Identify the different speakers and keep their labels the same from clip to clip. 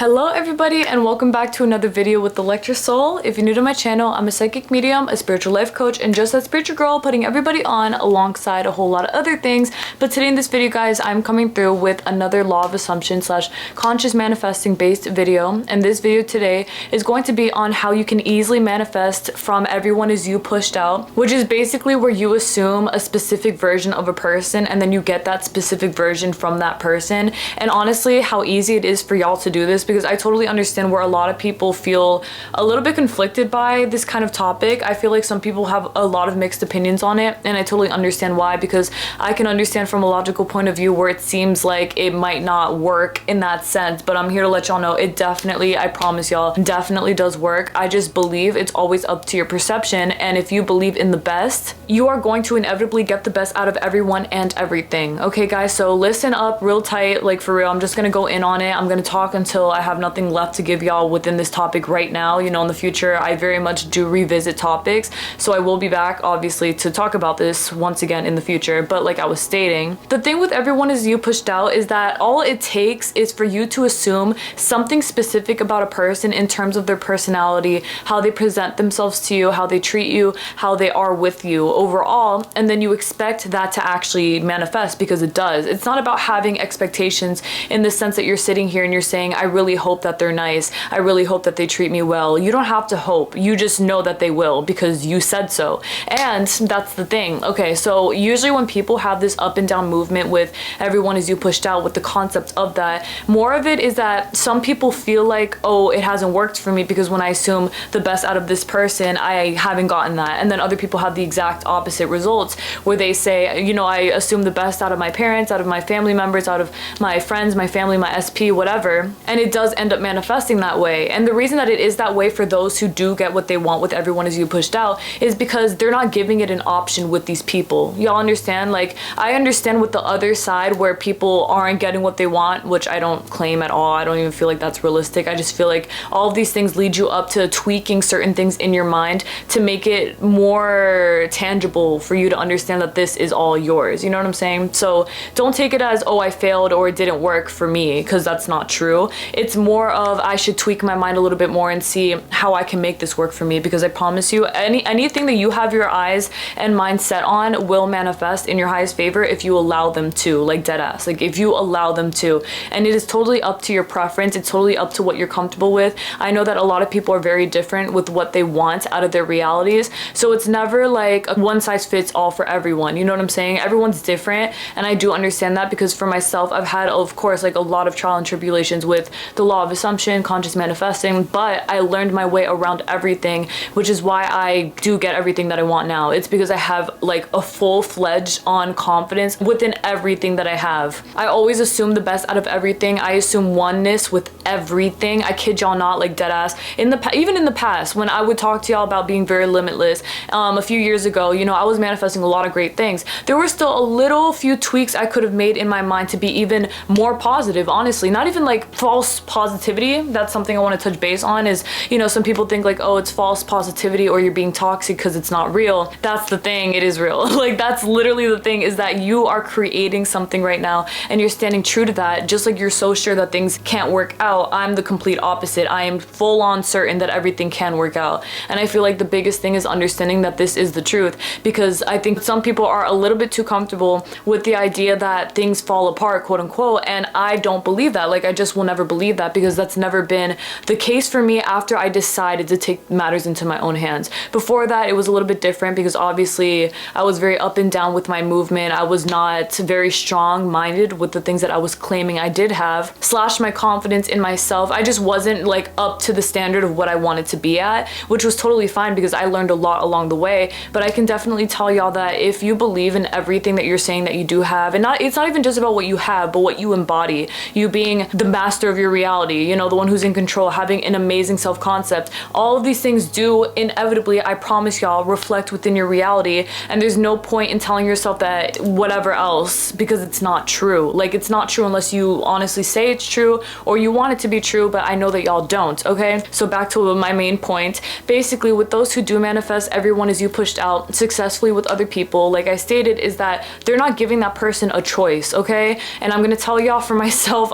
Speaker 1: Hello everybody and welcome back to another video with the Lecture Soul. If you're new to my channel, I'm a psychic medium, a spiritual life coach, and just that spiritual girl putting everybody on alongside a whole lot of other things. But today in this video, guys, I'm coming through with another law of assumption slash conscious manifesting based video. And this video today is going to be on how you can easily manifest from everyone is you pushed out, which is basically where you assume a specific version of a person and then you get that specific version from that person. And honestly, how easy it is for y'all to do this, because I totally understand where a lot of people feel a little bit conflicted by this kind of topic. I feel like some people have a lot of mixed opinions on it, and I totally understand why, because I can understand from a logical point of view where it seems like it might not work in that sense, but I'm here to let y'all know it definitely, I promise y'all, definitely does work. I just believe it's always up to your perception, and if you believe in the best, you are going to inevitably get the best out of everyone and everything. Okay guys, so listen up real tight, like for real. I'm just gonna go in on it. I'm gonna talk until I have nothing left to give y'all within this topic right now. You know, in the future I very much do revisit topics, so I will be back obviously to talk about this once again in the future. But like I was stating, the thing with everyone is you pushed out is that all it takes is for you to assume something specific about a person in terms of their personality, how they present themselves to you, how they treat you, how they are with you overall, and then you expect that to actually manifest, because it does. It's not about having expectations in the sense that you're sitting here and you're saying, I really hope that they're nice, I really hope that they treat me well. You don't have to hope, you just know that they will because you said so. And that's the thing. Okay, so usually when people have this up and down movement with everyone is you pushed out, with the concept of that, more of it is that some people feel like, oh, it hasn't worked for me because when I assume the best out of this person, I haven't gotten that. And then other people have the exact opposite results, where they say, you know, I assume the best out of my parents, out of my family members, out of my friends, my family, my SP, whatever, and it does end up manifesting that way. And the reason that it is that way for those who do get what they want with everyone is you pushed out is because they're not giving it an option with these people. Y'all understand? Like, I understand with the other side where people aren't getting what they want, which I don't claim at all. I don't even feel like that's realistic. I just feel like all of these things lead you up to tweaking certain things in your mind to make it more tangible for you to understand that this is all yours. You know what I'm saying? So don't take it as, oh, I failed or it didn't work for me, because that's not true. It's more of, I should tweak my mind a little bit more and see how I can make this work for me, because I promise you, anything that you have your eyes and mind set on will manifest in your highest favor if you allow them to, like dead ass, like if you allow them to. And it is totally up to your preference. It's totally up to what you're comfortable with. I know that a lot of people are very different with what they want out of their realities, so it's never like a one size fits all for everyone. You know what I'm saying? Everyone's different, and I do understand that, because for myself, I've had, of course, like a lot of trial and tribulations with the law of assumption, conscious manifesting, but I learned my way around everything, which is why I do get everything that I want now. It's because I have like a full-fledged on confidence within everything that I have. I always assume the best out of everything. I assume oneness with everything. I kid y'all not, like dead ass. Even in the past, when I would talk to y'all about being very limitless, a few years ago, you know, I was manifesting a lot of great things. There were still a little few tweaks I could have made in my mind to be even more positive, honestly. Not even like false positivity. That's something I want to touch base on, is, you know, some people think like, oh, it's false positivity or you're being toxic because it's not real. That's the thing, it is real. Like, that's literally the thing, is that you are creating something right now and you're standing true to that. Just like you're so sure that things can't work out, I'm the complete opposite. I am full on certain that everything can work out. And I feel like the biggest thing is understanding that this is the truth, because I think some people are a little bit too comfortable with the idea that things fall apart, quote unquote, and I don't believe that. Like, I just will never believe that, because that's never been the case for me after I decided to take matters into my own hands. Before that, it was a little bit different, because obviously I was very up and down with my movement. I was not very strong-minded with the things that I was claiming I did have, slash my confidence in myself. I just wasn't like up to the standard of what I wanted to be at, which was totally fine, because I learned a lot along the way. But I can definitely tell y'all that if you believe in everything that you're saying that you do have, and it's not even just about what you have, but what you embody, you being the master of your reality, you know, the one who's in control, having an amazing self-concept, all of these things do inevitably, I promise y'all, reflect within your reality. And there's no point in telling yourself that whatever else, because it's not true. Like, it's not true unless you honestly say it's true or you want it to be true, but I know that y'all don't. Okay, so back to my main point. Basically, with those who do manifest everyone is you pushed out successfully with other people, like I stated, is that they're not giving that person a choice. Okay, and I'm gonna tell y'all for myself,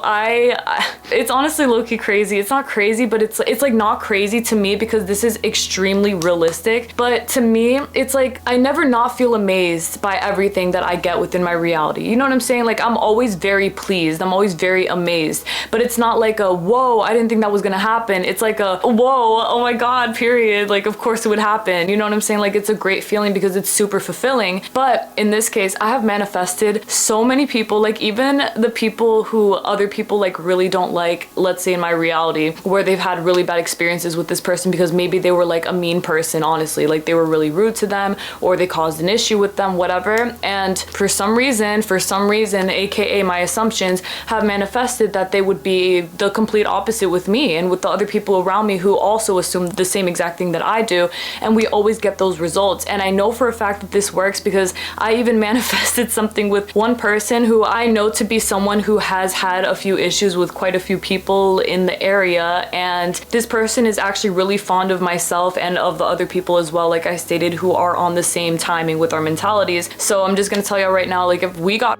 Speaker 1: it's honestly low-key crazy. It's not crazy, but it's like not crazy to me because this is extremely realistic. But to me, it's like I never not feel amazed by everything that I get within my reality. You know what I'm saying? Like I'm always very pleased. I'm always very amazed. But it's not like a whoa, I didn't think that was gonna happen. It's like a whoa, oh my god, period. Like of course it would happen. You know what I'm saying? Like it's a great feeling because it's super fulfilling. But in this case, I have manifested so many people, like even the people who other people like really don't like, let's say in my reality, where they've had really bad experiences with this person because maybe they were like a mean person, honestly, like they were really rude to them or they caused an issue with them, whatever. And for some reason, aka my assumptions, have manifested that they would be the complete opposite with me and with the other people around me who also assume the same exact thing that I do. And we always get those results. And I know for a fact that this works because I even manifested something with one person who I know to be someone who has had a few issues with quite a few people in the area. And this person is actually really fond of myself and of the other people as well, like I stated, who are on the same timing with our mentalities. So I'm just gonna tell you right now, like if we got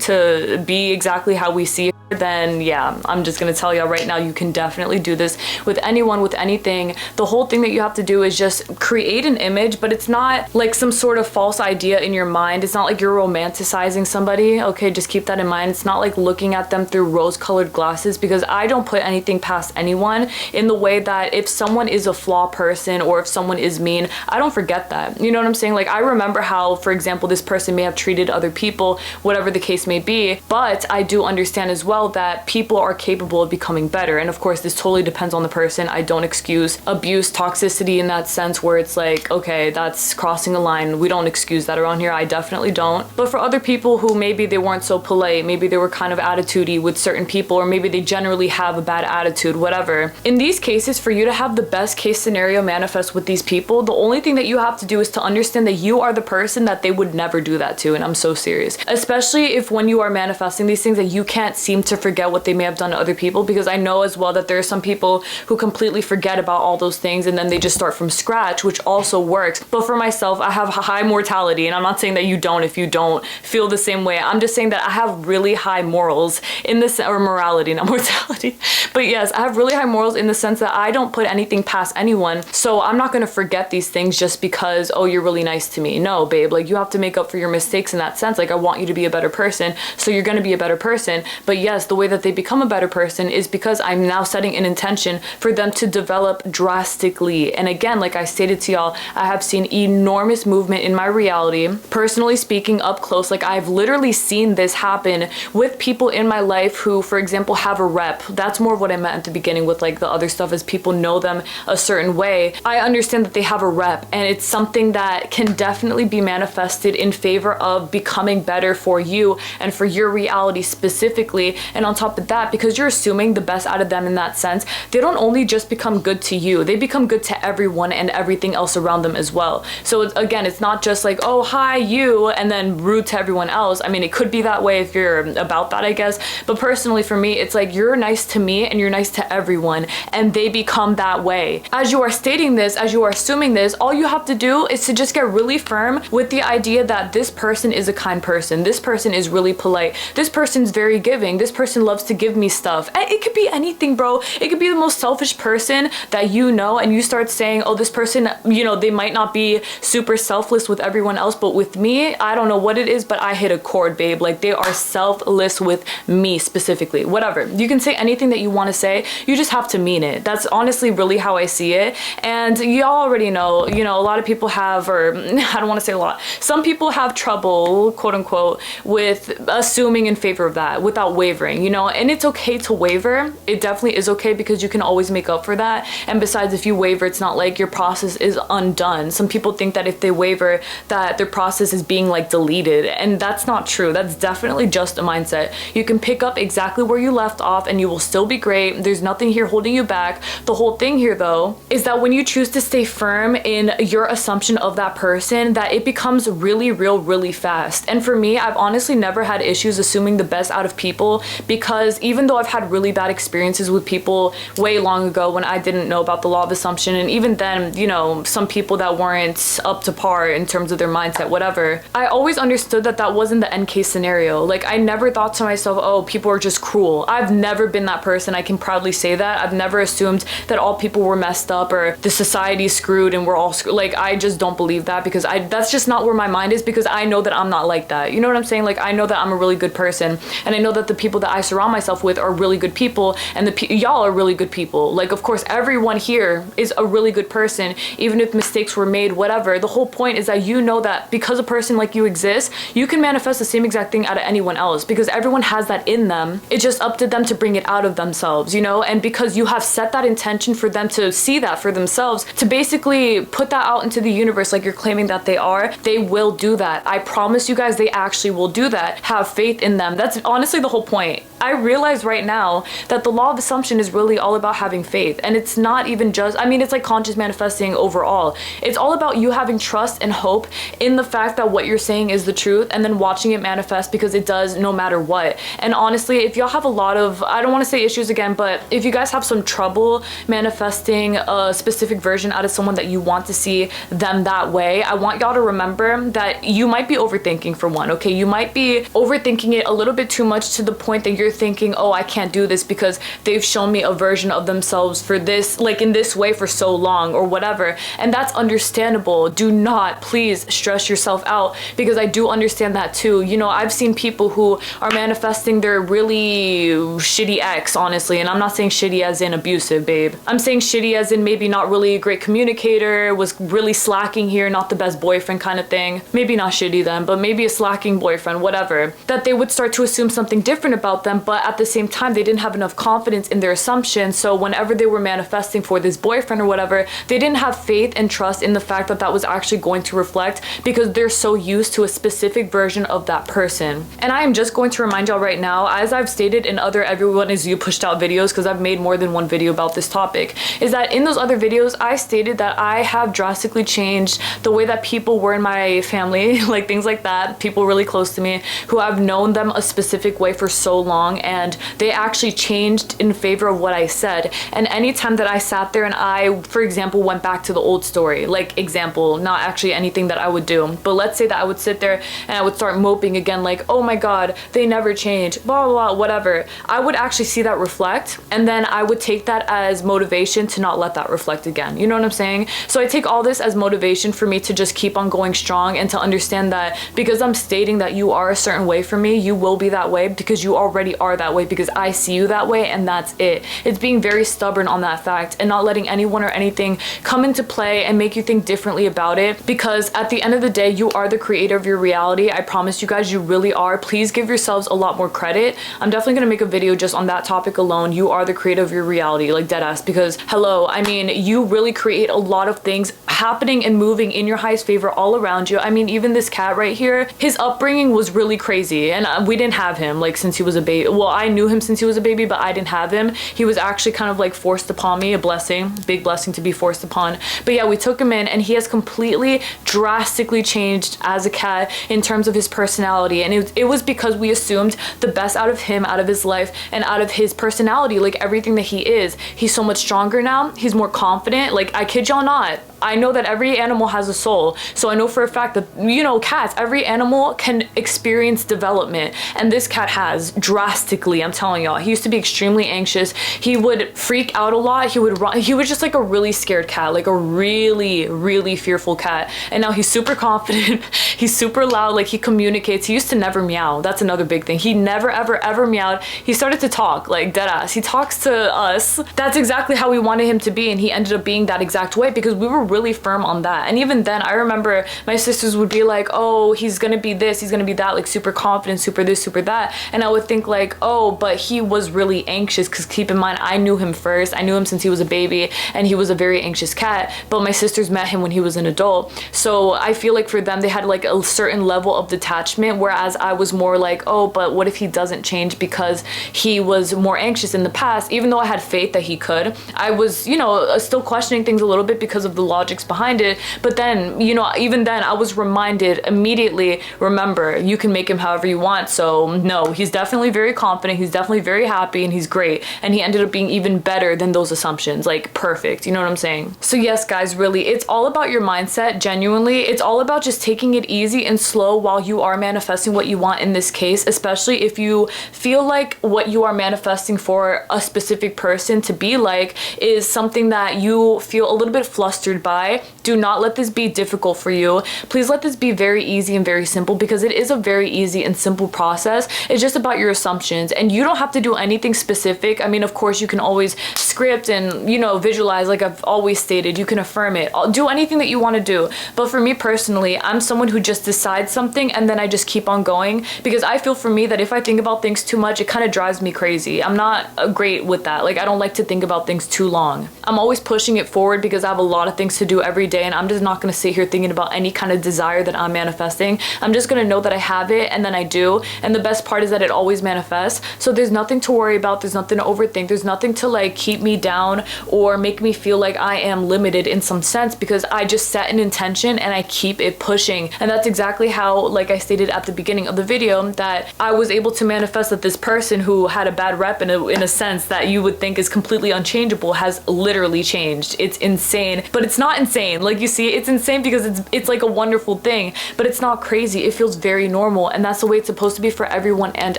Speaker 1: to be exactly how we see it, then yeah, I'm just gonna tell you right now, you can definitely do this with anyone, with anything. The whole thing that you have to do is just create an image, but it's not like some sort of false idea in your mind. It's not like you're romanticizing somebody, okay? Just keep that in mind. It's not like looking at them through rose-colored glasses, because I don't put anything past anyone in the way that if someone is a flawed person or if someone is mean, I don't forget that. You know what I'm saying? Like I remember how, for example, this person may have treated other people, whatever the case may be, but I do understand as well that people are capable of becoming better. And of course, this totally depends on the person. I don't excuse abuse, toxicity in that sense where it's like, okay, that's crossing a line. We don't excuse that around here. I definitely don't. But for other people who maybe they weren't so polite, maybe they were kind of attitudey with certain people, or maybe they generally have a bad attitude, whatever. In these cases, for you to have the best case scenario manifest with these people, the only thing that you have to do is to understand that you are the person that they would never do that to. And I'm so serious. Especially if when you are manifesting these things that you can't seem to forget what they may have done to other people, because I know as well that there are some people who completely forget about all those things and then they just start from scratch, which also works. But for myself, I have high mortality, and I'm not saying that you don't if you don't feel the same way. I'm just saying that I have really high morals in this, or morality, not mortality. But yes, I have really high morals in the sense that I don't put anything past anyone. So I'm not gonna forget these things just because, oh, you're really nice to me. No, babe, like you have to make up for your mistakes in that sense. Like I want you to be a better person, so you're gonna be a better person. But yes, the way that they become a better person is because I'm now setting an intention for them to develop drastically. And again, like I stated to y'all, I have seen enormous movement in my reality. Personally speaking, up close, like I've literally seen this happen with people in my life who, for example, have a rep. That's more of what I meant at the beginning with like the other stuff, is people know them a certain way. I understand that they have a rep, and it's something that can definitely be manifested in favor of becoming better for you and for your reality specifically. And on top of that, because you're assuming the best out of them in that sense, they don't only just become good to you, they become good to everyone and everything else around them as well. So again, it's not just like, oh, hi, you, and then rude to everyone else. I mean, it could be that way if you're about that, I guess. But personally for me, it's like you're nice to me and you're nice to everyone, and they become that way. As you are stating this, as you are assuming this, all you have to do is to just get really firm with the idea that this person is a kind person. This person is really polite. This person's very giving. This person loves to give me stuff. And it could be anything, bro. It could be the most selfish person that you know, and you start saying, oh, this person, you know, they might not be super selfless with everyone else, but with me, I don't know what it is, but I hit a chord, babe. Like they are selfless with me specifically. Whatever. You can say anything that you want to say. You just have to mean it. That's honestly really how I see it. And y'all already know, you know, a lot of people have, or I don't want to say a lot, some people have trouble, quote unquote, with assuming in favor of that without wavering, you know, and it's okay to waver. It definitely is okay, because you can always make up for that. And besides, if you waver, it's not like your process is undone. Some people think that if they waver, that their process is being like deleted, and that's not true. That's definitely just a mindset. You can pick up exactly where you left off and you will still be great. There's nothing here holding you back. The whole thing here though is that when you choose to stay firm in your assumption of that person, that it becomes really real really fast. And for me, I've honestly never had issues assuming the best out of people because even though I've had really bad experiences with people way long ago when I didn't know about the law of assumption, and even then, you know, some people that weren't up to par in terms of their mindset, whatever, I always understood that that wasn't the end case scenario. Like, I never thought to myself, oh, people are just cruel. I've never been that person. I can proudly say that. I've never assumed that all people were messed up or the society's screwed and we're all screwed. Like, I just don't believe that, because that's just not where my mind is, because I know that I'm not like that. You know what I'm saying? Like, I know that I'm a really good person, and I know that the people that I surround myself with are really good people, and y'all are really good people. Like, of course, everyone here is a really good person, even if mistakes were made, whatever. The whole point is that you know that because a person like you exists, you can manifest the same exact thing out of anyone else, because everyone has that in them. It's just up to them to bring it out of themselves, you know? And because you have set that intention for them to see that for themselves, to basically put that out into the universe like you're claiming that they are, they will do that. I promise you guys, they actually will do that. Have faith in them. That's honestly the whole point. I realize right now that the law of assumption is really all about having faith, and it's not even just, I mean, it's like conscious manifesting overall. It's all about you having trust and hope in the fact that what you're saying is the truth, and then watching it manifest, because it does no matter what. And honestly, if y'all have a lot of, I don't want to say issues again, but if you guys have some trouble manifesting a specific version out of someone that you want to see them that way, I want y'all to remember that you might be overthinking, for one, okay? You might be overthinking it a little bit too much, to the point that you're thinking, oh, I can't do this because they've shown me a version of themselves for this, like in this way for so long or whatever. And that's understandable. Do not please stress yourself out, because I do understand that too. You know, I've seen people who are manifesting their really shitty ex, honestly, and I'm not saying shitty as in abusive, babe. I'm saying shitty as in maybe not really a great communicator, was really slacking here, not the best boyfriend kind of thing. Maybe not shitty then, but maybe a slacking boyfriend, whatever. That they would start to assume something different about them, but at the same time, they didn't have enough confidence in their assumption. So whenever they were manifesting for this boyfriend or whatever, they didn't have faith and trust in the fact that that was actually going to reflect, because they're so used to a specific version of that person. And I am just going to remind y'all right now, as I've stated in other Everyone Is You pushed out videos, because I've made more than one video about this topic, is that in those other videos, I stated that I have drastically changed the way that people were in my family, like things like that, people really close to me who I've known them a specific way for so long, and they actually changed in favor of what I said. And anytime that I sat there and I, for example, went back to the old story, like example, not actually anything that I would do, but let's say that I would sit there and I would start moping again, like, oh my god, they never change, blah blah blah, whatever, I would actually see that reflect, and then I would take that as motivation to not let that reflect again. You know what I'm saying? So I take all this as motivation for me to just keep on going strong, and to understand that because I'm stating that you are a certain way for me, you will be that way, because you already are that way, because I see you that way, and that's it. It's being very stubborn on that fact, and not letting anyone or anything come into play and make you think differently about it, because at the end of the day, you are the creator of your reality. I promise you guys, you really are. Please give yourselves a lot more credit. I'm definitely gonna make a video just on that topic alone. You are the creator of your reality, like deadass, because hello, I mean, you really create a lot of things happening and moving in your highest favor all around you. I mean, even this cat right here, his upbringing was really crazy, and we didn't have him like since he was a baby. Well, I knew him since he was a baby, but I didn't have him. He was actually kind of like forced upon me, a blessing, big blessing to be forced upon. But yeah, we took him in, and he has completely drastically changed as a cat in terms of his personality, and it was because we assumed the best out of him, out of his life, and out of his personality, like everything that he is. He's so much stronger now. He's more confident. Like, I kid y'all not, I know that every animal has a soul, so I know for a fact that, you know, cats, every animal can experience development, and this cat has drastically. I'm telling y'all, he used to be extremely anxious. He would freak out a lot. He would run. He was just like a really scared cat, like a really fearful cat, and now he's super confident. He's super loud, like he communicates. He used to never meow. That's another big thing. He never ever meowed. He started to talk, like deadass. He talks to us. That's exactly how we wanted him to be, and he ended up being that exact way, because we were really firm on that. And even then, I remember my sisters would be like, oh, he's gonna be this, he's gonna be that, like super confident, super this, super that, and I would think like, oh, but he was really anxious, because keep in mind, I knew him first. I knew him since he was a baby, and he was a very anxious cat, but my sisters met him when he was an adult, so I feel like for them, they had like a certain level of detachment, whereas I was more like, oh, but what if he doesn't change because he was more anxious in the past? Even though I had faith that he could, I was, you know, still questioning things a little bit because of the law logics behind it. But then, you know, even then I was reminded immediately, remember, you can make him however you want. So no, he's definitely very confident, he's definitely very happy, and he's great, and he ended up being even better than those assumptions. Like, perfect, you know what I'm saying? So yes guys, really, it's all about your mindset. Genuinely, it's all about just taking it easy and slow while you are manifesting what you want in this case, especially if you feel like what you are manifesting for a specific person to be like is something that you feel a little bit flustered by. Do not let this be difficult for you. Please let this be very easy and very simple, because it is a very easy and simple process. It's just about your assumptions, and you don't have to do anything specific. I mean, of course, you can always script and, you know, visualize, like I've always stated. You can affirm it. Do anything that you want to do. But for me personally, I'm someone who just decides something and then I just keep on going, because I feel for me that if I think about things too much, it kind of drives me crazy. I'm not great with that. Like, I don't like to think about things too long. I'm always pushing it forward because I have a lot of things to do every day, and I'm just not going to sit here thinking about any kind of desire that I'm manifesting. I'm just going to know that I have it, and then I do. And the best part is that it always manifests. So there's nothing to worry about. There's nothing to overthink. There's nothing to like keep me down or make me feel like I am limited in some sense, because I just set an intention and I keep it pushing. And that's exactly how, like I stated at the beginning of the video, that I was able to manifest that this person who had a bad rep in a sense that you would think is completely unchangeable has literally changed. It's insane, but it's not insane. Like, you see, it's insane because it's like a wonderful thing, but it's not crazy. It feels very normal, and that's the way it's supposed to be for everyone and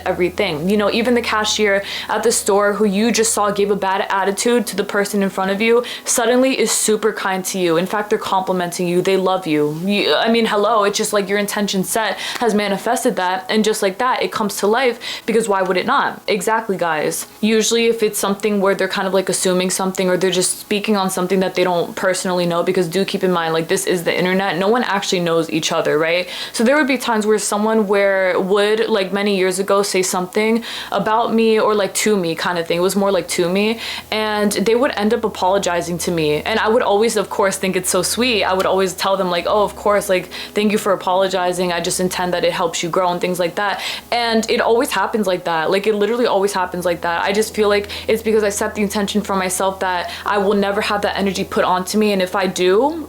Speaker 1: everything. You know, even the cashier at the store who you just saw gave a bad attitude to the person in front of you suddenly is super kind to you. In fact, they're complimenting you. They love you. I mean, hello, it's just like your intention set has manifested that, and just like that, it comes to life, because why would it not? Exactly, guys. Usually if it's something where they're kind of like assuming something, or they're just speaking on something that they don't personally know, because do keep in mind, like, this is the internet, no one actually knows each other, right? So there would be times where someone would like many years ago say something about me, or like to me kind of thing. It was more like to me, and they would end up apologizing to me, and I would always, of course, think it's so sweet. I would always tell them like, oh, of course, like, thank you for apologizing, I just intend that it helps you grow and things like that. And it always happens like that. Like, it literally always happens like that. I just feel like it's because I set the intention for myself that I will never have that energy put onto me, and if I do,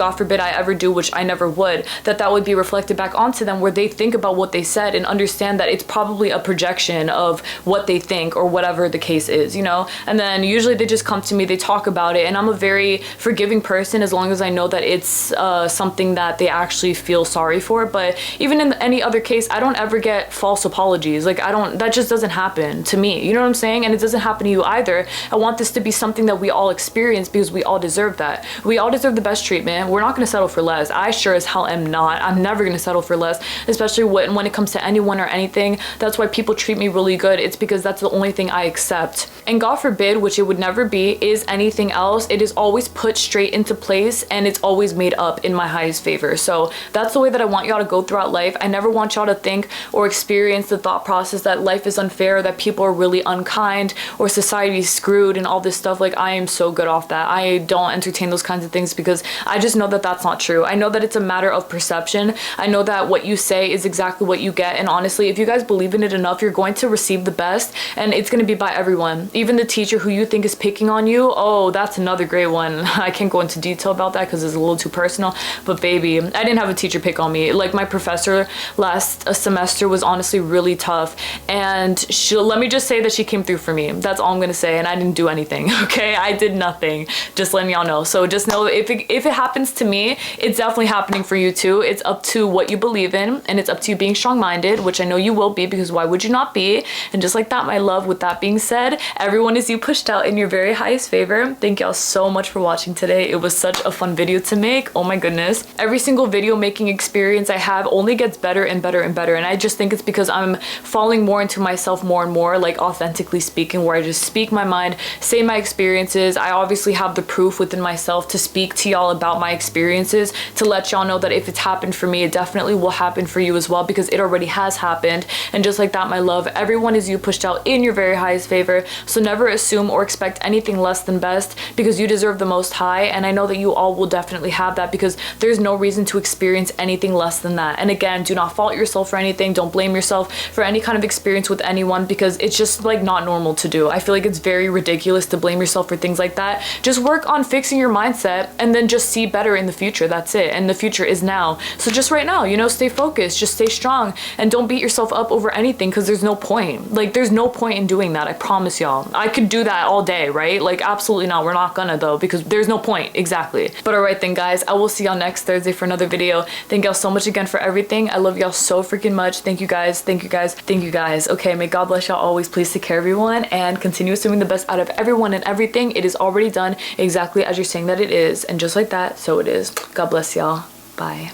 Speaker 1: God forbid I ever do, which I never would, that would be reflected back onto them, where they think about what they said and understand that it's probably a projection of what they think, or whatever the case is, you know? And then usually they just come to me, they talk about it, and I'm a very forgiving person as long as I know that it's something that they actually feel sorry for. But even in any other case, I don't ever get false apologies. Like, that just doesn't happen to me, you know what I'm saying? And it doesn't happen to you either. I want this to be something that we all experience, because we all deserve that. We all deserve the best treatment. We're not going to settle for less. I sure as hell am not. I'm never going to settle for less, especially when it comes to anyone or anything. That's why people treat me really good. It's because that's the only thing I accept. And God forbid, which it would never be, is anything else, it is always put straight into place, and it's always made up in my highest favor. So that's the way that I want y'all to go throughout life. I never want y'all to think or experience the thought process that life is unfair, that people are really unkind, or society is screwed and all this stuff. Like, I am so good off that. I don't entertain those kinds of things, because I just know that that's not true. I know that it's a matter of perception. I know that what you say is exactly what you get, and honestly, if you guys believe in it enough, you're going to receive the best, and it's going to be by everyone. Even the teacher who you think is picking on you, oh, that's another great one. I can't go into detail about that because it's a little too personal, but baby, I didn't have a teacher pick on me. Like, my professor last semester was honestly really tough, and let me just say that she came through for me. That's all I'm gonna say, and I didn't do anything, okay? I did nothing, just letting y'all know. So just know, if it happens to me, it's definitely happening for you too. It's up to what you believe in, and it's up to you being strong-minded, which I know you will be, because why would you not be? And just like that, my love, with that being said, everyone is you pushed out in your very highest favor. Thank y'all so much for watching today. It was such a fun video to make. Oh my goodness. Every single video making experience I have only gets better and better and better, and I just think it's because I'm falling more into myself more and more, like authentically speaking, where I just speak my mind, say my experiences. I obviously have the proof within myself to speak to y'all about my experiences, to let y'all know that if it's happened for me, it definitely will happen for you as well, because it already has happened. And just like that, my love, everyone is you pushed out in your very highest favor. So never assume or expect anything less than best, because you deserve the most high, and I know that you all will definitely have that, because there's no reason to experience anything less than that. And again, do not fault yourself for anything. Don't blame yourself for any kind of experience with anyone, because it's just like not normal to do. I feel like it's very ridiculous to blame yourself for things like that. Just work on fixing your mindset mindset and then just see better in the future. That's it. And the future is now. So just right now, you know, stay focused, just stay strong, and don't beat yourself up over anything, because there's no point. Like, there's no point in doing that. I promise y'all. I could do that all day, right? Like, absolutely not. We're not gonna though, because there's no point. Exactly. But all right then, guys, I will see y'all next Thursday for another video. Thank y'all so much again for everything. I love y'all so freaking much. Thank you guys. Thank you guys. Thank you guys. Okay, may God bless y'all always. Please take care of everyone and continue assuming the best out of everyone and everything. It is already done exactly as you're saying that it is, and just like that, so it is. God bless y'all. Bye.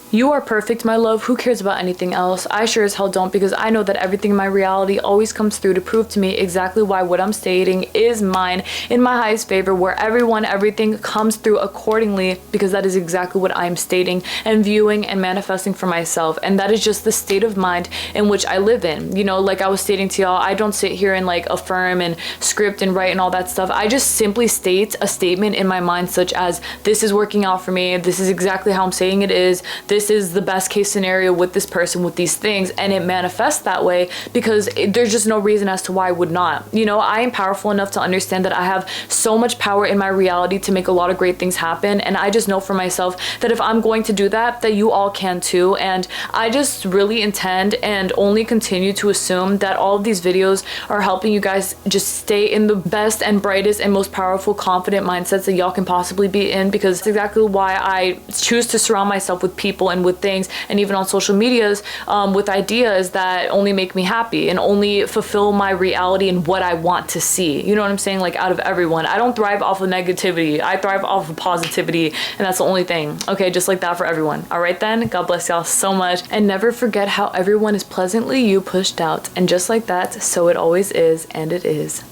Speaker 1: You are perfect, my love. Who cares about anything else? I sure as hell don't, because I know that everything in my reality always comes through to prove to me exactly why what I'm stating is mine in my highest favor, where everything comes through accordingly, because that is exactly what I'm stating and viewing and manifesting for myself. And that is just the state of mind in which I live in. You know, like I was stating to y'all, I don't sit here and like affirm and script and write and all that stuff. I just simply state a statement in my mind, such as, this is working out for me. This is exactly how I'm saying it is. This is the best case scenario with this person, with these things, and it manifests that way because there's just no reason as to why I would not. You know, I am powerful enough to understand that I have so much power in my reality to make a lot of great things happen, and I just know for myself that if I'm going to do that, that you all can too. And I just really intend and only continue to assume that all of these videos are helping you guys just stay in the best and brightest and most powerful, confident mindsets that y'all can possibly be in, because it's exactly why I choose to surround myself with people and with things, and even on social medias, with ideas that only make me happy and only fulfill my reality and what I want to see. You know what I'm saying? Like, out of everyone, I don't thrive off of negativity. I thrive off of positivity, and that's the only thing. Okay, just like that for everyone. All right then, God bless y'all so much, and never forget how everyone is pleasantly you pushed out, and just like that, so it always is, and it is.